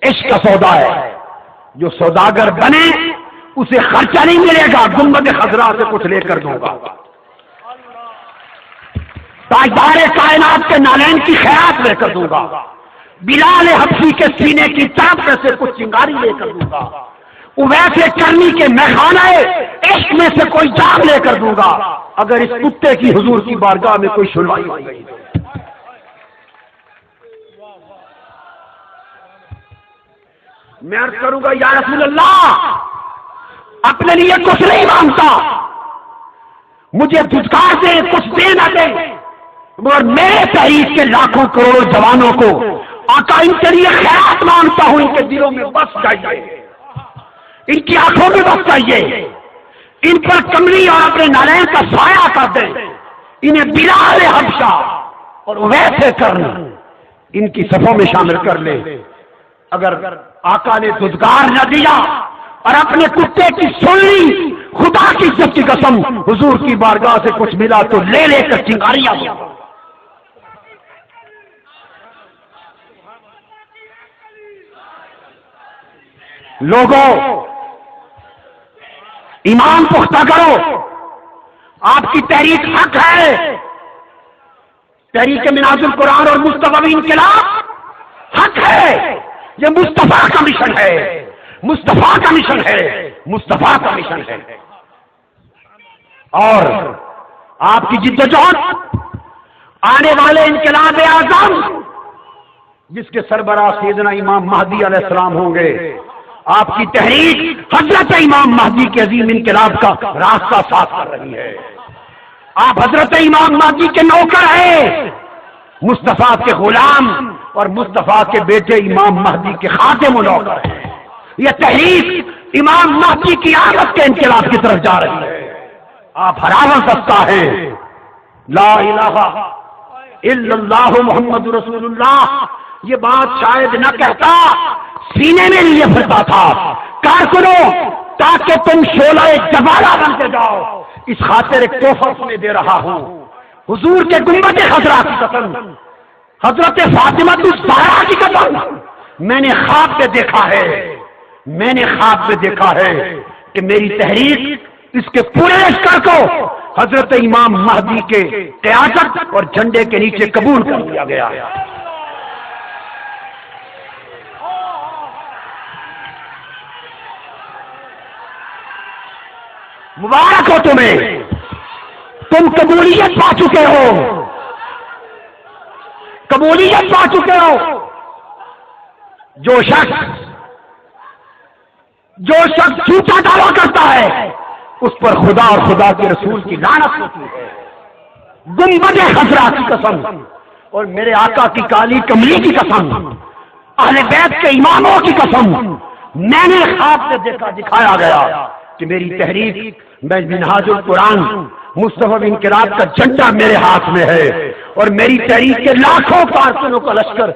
عشق کا سودا ہے، جو سوداگر بنے اسے خرچہ نہیں ملے گا، گنبد خضرا سے کچھ لے کر دوں گا، تاجدار کائنات کے نالین کی خیرات لے کر دوں گا، بلال حبشی کے سینے کی تاپ میں سے کچھ چنگاری لے کر دوں گا، اویس کرنی کے میخانہ عشق میں سے کوئی جام لے کر دوں گا، اگر اس کتے کی حضور کی بارگاہ میں کوئی سنوائی ہو گئی۔ میں عرض کروں گا یا رسول اللہ، اپنے لیے کچھ نہیں مانگتا، مجھے دھتکار دے کچھ دے نہ دے، مگر میرے تحریک کے لاکھوں کروڑوں جوانوں کو آقا ان کے لیے خیرات مانگتا ہوں، ان کے دلوں میں بس جائیے، ان کی آنکھوں میں بس جائیے، ان پر کملی اور اپنے نالین کا سایہ کر دیں، انہیں بلال حبشہ اور ویسے کرنا ان کی صفوں میں شامل کر لیں۔ اگر آقا نے دھتکار نہ دیا اور اپنے کتے کی سن لی، خدا کی عزت کی قسم حضور کی بارگاہ سے کچھ ملا تو لے لے کر چنگاریاں دو۔ لوگوں ایمان پختہ کرو، آپ کی تحریک حق ہے، تحریک مناظر القرآن اور مصطفی انقلاب حق ہے، یہ مصطفیٰ کا مشن ہے، مصطفیٰ کا مشن ہے، مصطفیٰ کا مشن ہے، اور آپ کی جدوجہد آنے والے انقلاب اعظم جس کے سربراہ سیدنا امام مہدی علیہ السلام ہوں گے، آپ کی تحریک حضرت امام مہدی کے عظیم انقلاب کا راستہ صاف کر رہی ہے۔ آپ حضرت امام مہدی کے نوکر ہیں، مصطفیٰ کے غلام اور مصطفیٰ کے بیٹے امام مہدی کے خادم و نوکر ہیں۔ یہ تحریک امام مہدی کی آمد کے انقلاب کی طرف جا رہی ہے۔ آپ حراست دستہ ہیں، لا الہ الا اللہ محمد رسول اللہ، یہ بات شاید نہ کہتا، سینے میں لیے پھرتا تھا، کارکنوں تاکہ تم شعلہ جوالا بن کے جاؤ، اس خاطر ایک تحفہ تمہیں دے رہا ہوں، حضور کے گنبد خضرا کی قسم، حضرت فاطمہ الزہرا کی قسم، میں نے خواب میں دیکھا ہے، میں نے خواب میں دیکھا ہے کہ میری تحریک اس کے پورے لشکر کو حضرت امام مہدی کے قیادت اور جھنڈے کے نیچے قبول کر لیا گیا۔ مبارک ہو تمہیں، تم قبولیت پا چکے ہو، قبولیت پا چکے ہو۔ جو شخص جھوٹا دعویٰ کرتا ہے اس پر خدا اور خدا کے رسول کی لعنت ہوتی ہے۔ گنبد خضرا کی قسم اور میرے آقا کی کالی کملی کی قسم، اہل بیت کے اماموں کی قسم، میں نے خواب سے دیکھا، دکھایا گیا کہ میری تحریک میں منہاج القرآن مصطفی انقلاب کا جھنڈا میرے ہاتھ میں ہے، اور میری تحریک کے لاکھوں کارکنوں کا لشکر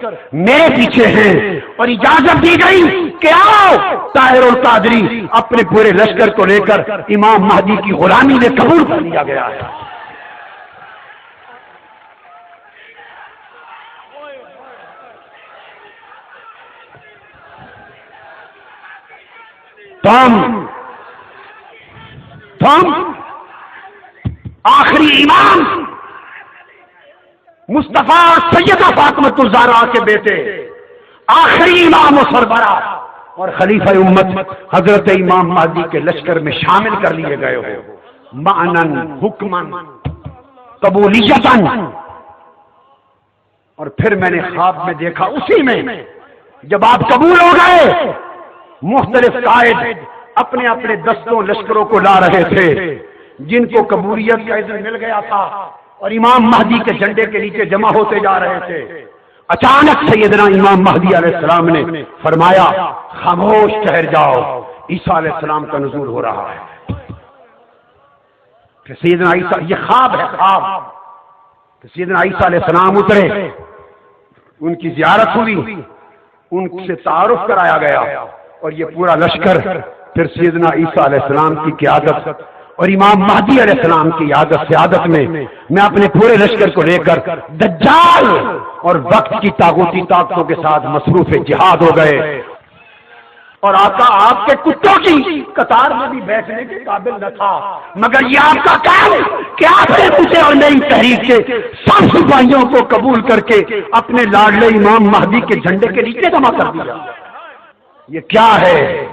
میرے پیچھے ہیں، اور اجازت دی گئی کہ آؤ طاہر القادری اپنے پورے لشکر کو لے کر امام مہدی کی غلامی میں قبول کر لیا گیا ہے۔ تم آخری امام مصطفیٰ اور سیدہ فاطمہ الزہرا کے بیٹے، آخری امام و سربراہ اور خلیفہ امت حضرت امام مہدی کے لشکر میں شامل کر لیے گئے ہو، معنن، حکمن، قبولیتن۔ اور پھر میں نے خواب میں دیکھا، اسی میں جب آپ قبول ہو گئے، مختلف قائد اپنے اپنے دستوں لشکروں کو لا رہے تھے، جن کو قبولیت کا اذن مل گیا تھا اور امام مہدی کے جھنڈے کے نیچے جمع ہوتے جا رہے تھے۔ اچانک سیدنا امام مہدی علیہ السلام نے فرمایا، خاموش ٹھہر جاؤ، عیسیٰ علیہ السلام کا نزول ہو رہا ہے۔ کہ سیدنا عیسیٰ، یہ خواب ہے، خواب کہ سیدنا عیسیٰ علیہ السلام اترے، ان کی زیارت ہوئی، ان سے تعارف کرایا گیا، اور یہ پورا لشکر پھر سیدنا عیسیٰ علیہ السلام کی قیادت اور امام مہدی علیہ السلام کی سیادت میں میں اپنے پورے لشکر کو لے کر دجال اور وقت کی طاغوتی طاقتوں کے ساتھ مصروف جہاد ہو گئے۔ اور آقا آپ کے کتوں کی قطار میں بھی بیٹھنے کے قابل نہ تھا، مگر یہ آپ کا کام کہ آپ نے مجھے اور نئی تحریک کے سب سپاہیوں کو قبول کر کے اپنے لاڈلے امام مہدی کے جھنڈے کے نیچے جمع کر دیا۔ یہ کیا ہے؟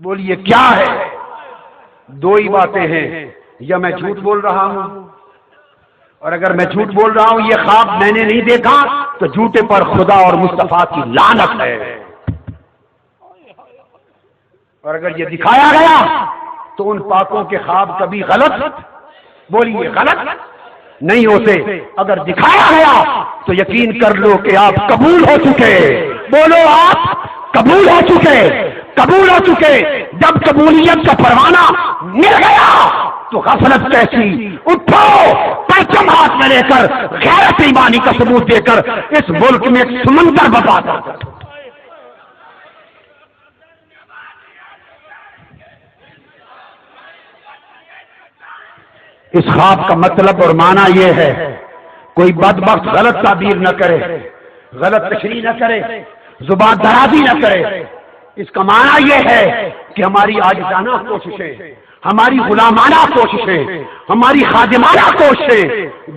بولیے کیا ہے؟ دو ہی باتیں ہیں، یا میں جھوٹ بول رہا ہوں، اور اگر میں جھوٹ بول رہا ہوں یہ خواب میں نے نہیں دیکھا تو جھوٹے پر خدا اور مصطفیٰ کی لعنت ہے، اور اگر یہ دکھایا گیا تو ان پاکوں کے خواب کبھی غلط، بولیے غلط نہیں ہوتے۔ اگر دکھایا گیا تو یقین کر لو کہ آپ قبول ہو چکے، بولو آپ قبول ہو چکے، قبول ہو چکے۔ جب قبولیت کا پروانہ مل گیا تو غفلت کیسی، اٹھو پرچم ہاتھ میں لے کر غیرت ایمانی کا ثبوت دے کر اس ملک میں ایک سمندر برپا کر۔ اس خواب کا مطلب اور معنی یہ ہے، کوئی بدبخت غلط تعبیر نہ کرے، غلط تشریح نہ کرے، زبان درازی نہ کرے۔ اس کا معنی یہ ہے کہ ہماری عاجزانہ کوششیں، ہماری غلامانہ کوششیں، ہماری خادمانہ کوششیں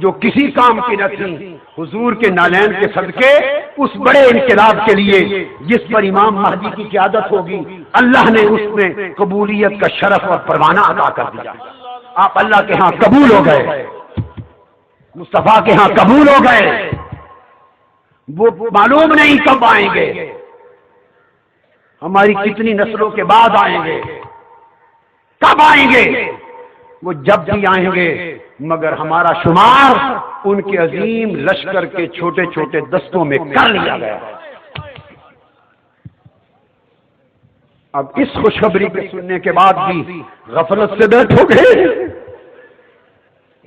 جو کسی کام کی نہ تھیں، حضور کے نالین کے صدقے اس بڑے انقلاب کے لیے جس پر امام مہدی کی قیادت ہوگی، اللہ نے اس میں قبولیت کا شرف اور پروانہ عطا کر دیا۔ آپ اللہ کے ہاں قبول ہو گئے، مصطفیٰ کے ہاں قبول ہو گئے۔ وہ معلوم نہیں کب آئیں گے، ہماری کتنی نسلوں کے بعد آئیں گے، کب آئیں گے، وہ جب بھی آئیں گے، مگر ہمارا شمار ان کے عظیم لشکر کے چھوٹے چھوٹے دستوں میں کر لیا گیا۔ اب اس خوشخبری کے سننے کے بعد بھی غفلت سے بیٹھو گے؟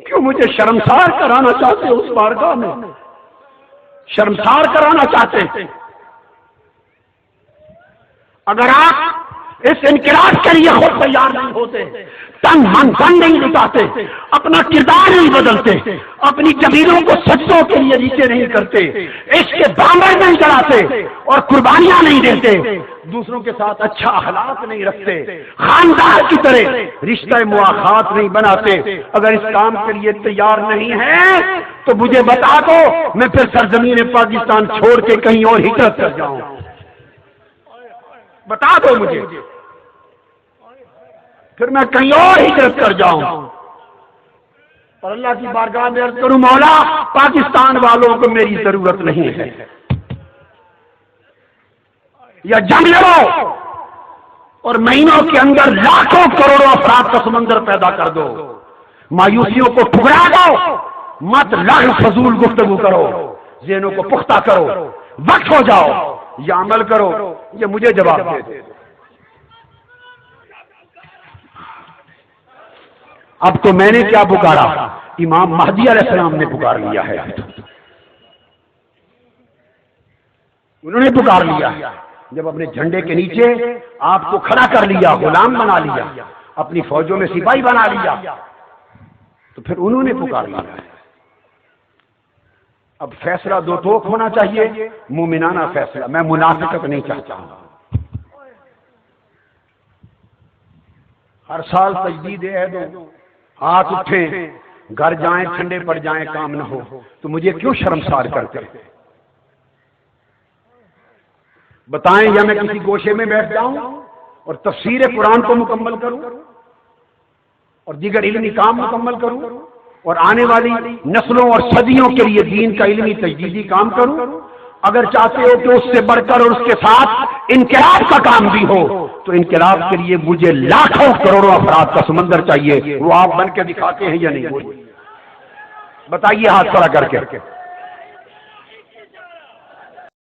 کیوں مجھے شرمسار کرانا چاہتے اس بارگاہ میں؟ شرمسار کرانا چاہتے ہیں؟ اگر آپ اس انقلاب کے لیے خود تیار نہیں ہوتے، تن من دھن نہیں لٹاتے، اپنا کردار نہیں بدلتے، اپنی جبینوں کو سجدوں کے لیے نیچے نہیں کرتے، اس کے دامن نہیں چڑھاتے اور قربانیاں نہیں دیتے، دوسروں کے ساتھ اچھا اخلاق نہیں رکھتے، خاندان کی طرح رشتہ مواخات نہیں بناتے، اگر اس کام کے لیے تیار نہیں ہے تو مجھے بتا دو، میں پھر سرزمین پاکستان چھوڑ کے کہیں اور ہجرت کر جاؤں۔ بتا دو مجھے، پھر میں کہیں اور ہجرت کر جاؤں اور اللہ کی بارگاہ میں عرض کروں، مولا پاکستان والوں کو میری ضرورت نہیں ہے، یا جنگ لڑو اور مہینوں کے اندر لاکھوں کروڑوں افراد کا سمندر پیدا کر دو، مایوسیوں کو ٹھکرا دو، مت لغو فضول گفتگو کرو، ذہنوں کو پختہ کرو، وقت ہو جاؤ یا عمل کرو، یہ مجھے جواب دے دے۔ اب تو میں نے کیا پکارا، امام مہدی علیہ السلام نے پکار لیا ہے، انہوں نے پکار لیا۔ جب اپنے جھنڈے کے نیچے آپ کو کھڑا کر لیا، غلام بنا لیا، اپنی فوجوں میں سپاہی بنا لیا، تو پھر انہوں نے پکار لیا ہے۔ اب فیصلہ دو ٹوک ہونا چاہیے، مومنانہ فیصلہ، میں منافقت نہیں چاہتا ہوں۔ ہر سال تجدید عہد ہو، ہاتھ اٹھیں، گھر جائیں، ٹھنڈے پڑ جائیں، کام نہ ہو تو مجھے کیوں شرمسار کرتے؟ بتائیں، یا میں کسی گوشے میں بیٹھ جاؤں اور تفسیر قرآن کو مکمل کروں اور دیگر علمی کام مکمل کروں اور آنے والی نسلوں اور صدیوں کے لیے دین کا علمی تجدیدی کام کروں؟ اگر چاہتے ہو کہ اس سے بڑھ کر اور اس کے ساتھ انقلاب کا کام بھی ہو تو انقلاب کے لیے مجھے لاکھوں کروڑوں افراد کا سمندر چاہیے، وہ آپ بن کے دکھاتے ہیں یا نہیں؟ بتائیے ہاتھ کھڑا کر کے۔